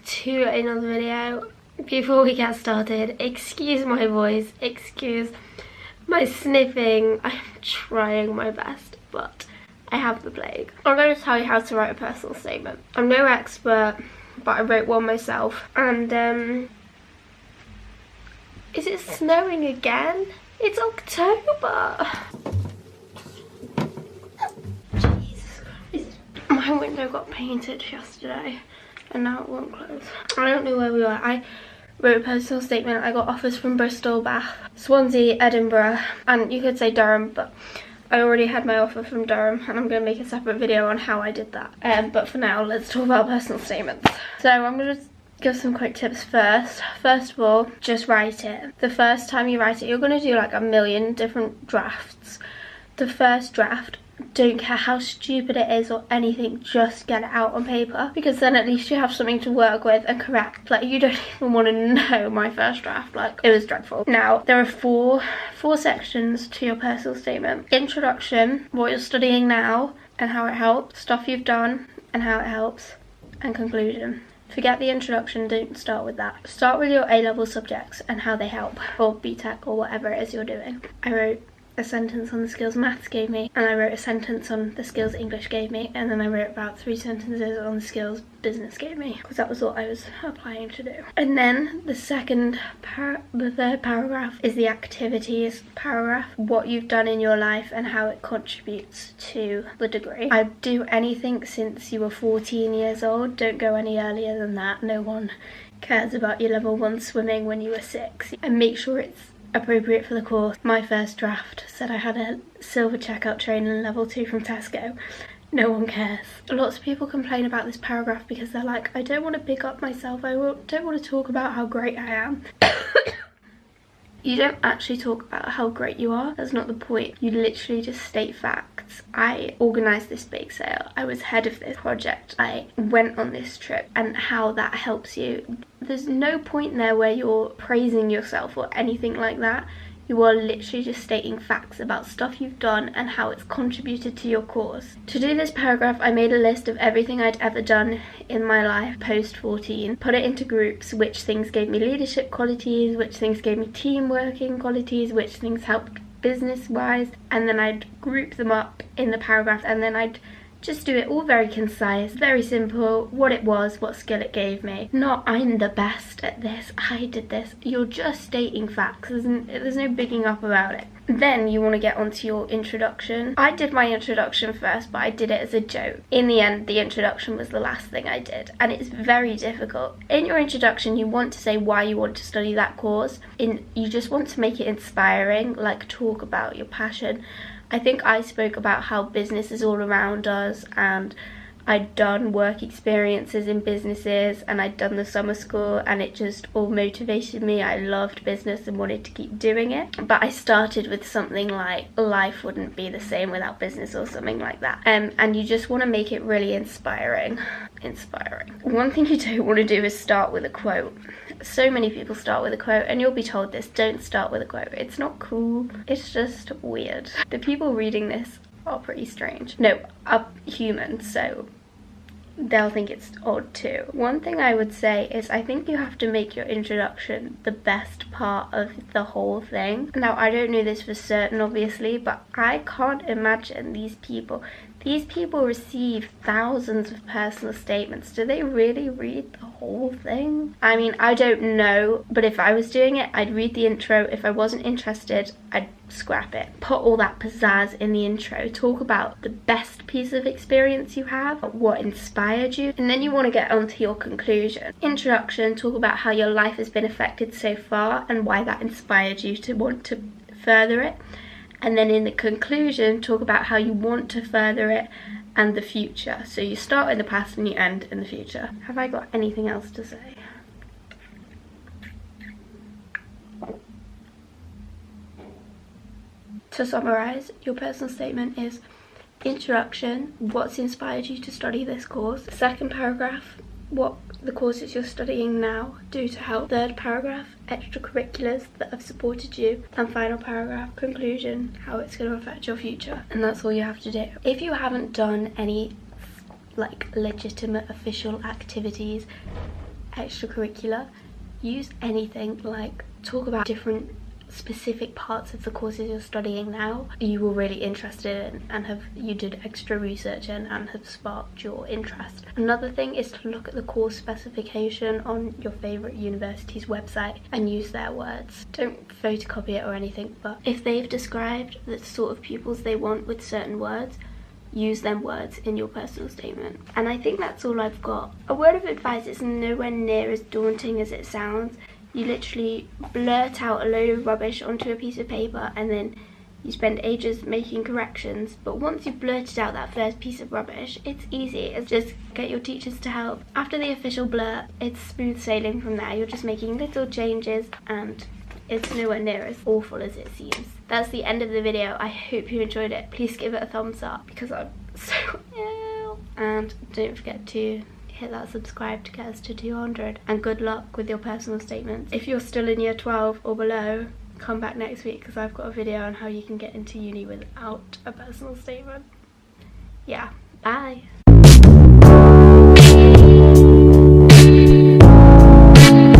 back to another video. Before we get started, excuse my voice, excuse my sniffing. I'm trying my best, but I have the plague. I'm going to tell you how to write a personal statement. I'm no expert, but I wrote one myself. And is it snowing again? It's October. Jesus Christ. My window got painted yesterday and now it won't close. I don't know where we are. I wrote a personal statement. I got offers from Bristol, Bath, Swansea, Edinburgh, and you could say Durham, but I already had my offer from Durham and I'm going to make a separate video on how I did that. But for now, let's talk about personal statements. So I'm going to give some quick tips first. First of all, just write it. The first time you write it, you're going to do like a million different drafts. The first draft, don't care how stupid it is or anything, just get it out on paper, because then at least you have something to work with and correct. Like, you don't even want to know my first draft. Like, it was dreadful. Now, there are four sections to your personal statement. Introduction, what you're studying now and how it helps, stuff you've done and how it helps, and conclusion. Forget the introduction, don't start with that. Start with your A-level subjects and how they help, or BTEC, or whatever it is you're doing. I wrote a sentence on the skills maths gave me, and I wrote a sentence on the skills English gave me, and then I wrote about 3 sentences on the skills business gave me, because that was what I was applying to do. And then the third paragraph is the activities paragraph, what you've done in your life and how it contributes to the degree. I'd do anything since you were 14 years old, don't go any earlier than that. No one cares about your level 1 swimming when you were 6. And make sure it's appropriate for the course. My first draft said I had a silver checkout trainer level 2 from Tesco. No one cares. Lots of people complain about this paragraph because they're like, I don't want to big up myself, I don't want to talk about how great I am. You don't actually talk about how great you are. That's not the point. You literally just state facts. I organised this bake sale. I was head of this project. I went on this trip, and how that helps you. There's no point there where you're praising yourself or anything like that. You are literally just stating facts about stuff you've done and how it's contributed to your course. To do this paragraph, I made a list of everything I'd ever done in my life post 14, put it into groups, which things gave me leadership qualities, which things gave me team working qualities, which things helped business wise, and then I'd group them up in the paragraph, and then I'd just do it all very concise, very simple, what it was, what skill it gave me. Not, I'm the best at this, I did this. You're just stating facts, there's no bigging up about it. Then you want to get onto your introduction. I did my introduction first, but I did it as a joke. In the end, the introduction was the last thing I did, and it's very difficult. In your introduction, you want to say why you want to study that course. You just want to make it inspiring, like talk about your passion. I think I spoke about how business is all around us, and I'd done work experiences in businesses, and I'd done the summer school, and it just all motivated me. I loved business and wanted to keep doing it. But I started with something like life wouldn't be the same without business, or something like that. And you just want to make it really inspiring. One thing you don't want to do is start with a quote. So many people start with a quote, and you'll be told this, don't start with a quote. It's not cool, it's just weird. The people reading this are pretty strange. No, are human, so they'll think it's odd too. One thing I would say is I think you have to make your introduction the best part of the whole thing. Now, I don't know this for certain, obviously, but I can't imagine these people receive thousands of personal statements. Do they really read the whole thing? I mean, I don't know, but if I was doing it, I'd read the intro. If I wasn't interested, I'd scrap it. Put all that pizzazz in the intro. Talk about the best piece of experience you have, what inspired you, and then you want to get onto your conclusion. Introduction, talk about how your life has been affected so far and why that inspired you to want to further it. And then in the conclusion, talk about how you want to further it and the future. So you start in the past and you end in the future. Have I got anything else to say? To summarise, your personal statement is introduction, what's inspired you to study this course. Second paragraph, what the courses you're studying now do to help. Third paragraph, extracurriculars that have supported you. And final paragraph, conclusion, how it's going to affect your future. And that's all you have to do. If you haven't done any like legitimate official activities, extracurricular, use anything, like talk about different specific parts of the courses you're studying now you were really interested in and you did extra research in and have sparked your interest. Another thing is to look at the course specification on your favourite university's website and use their words. Don't photocopy it or anything, but if they've described the sort of pupils they want with certain words, use them words in your personal statement. And I think that's all I've got. A word of advice is nowhere near as daunting as it sounds. You literally blurt out a load of rubbish onto a piece of paper and then you spend ages making corrections, but once you've blurted out that first piece of rubbish, it's easy. It's just get your teachers to help. After the official blurt, it's smooth sailing from there. You're just making little changes and it's nowhere near as awful as it seems. That's the end of the video. I hope you enjoyed it. Please give it a thumbs up because I'm so ill. And don't forget to hit that subscribe to get us to 200, and good luck with your personal statements. If you're still in year 12 or below, come back next week because I've got a video on how you can get into uni without a personal statement. Yeah, bye.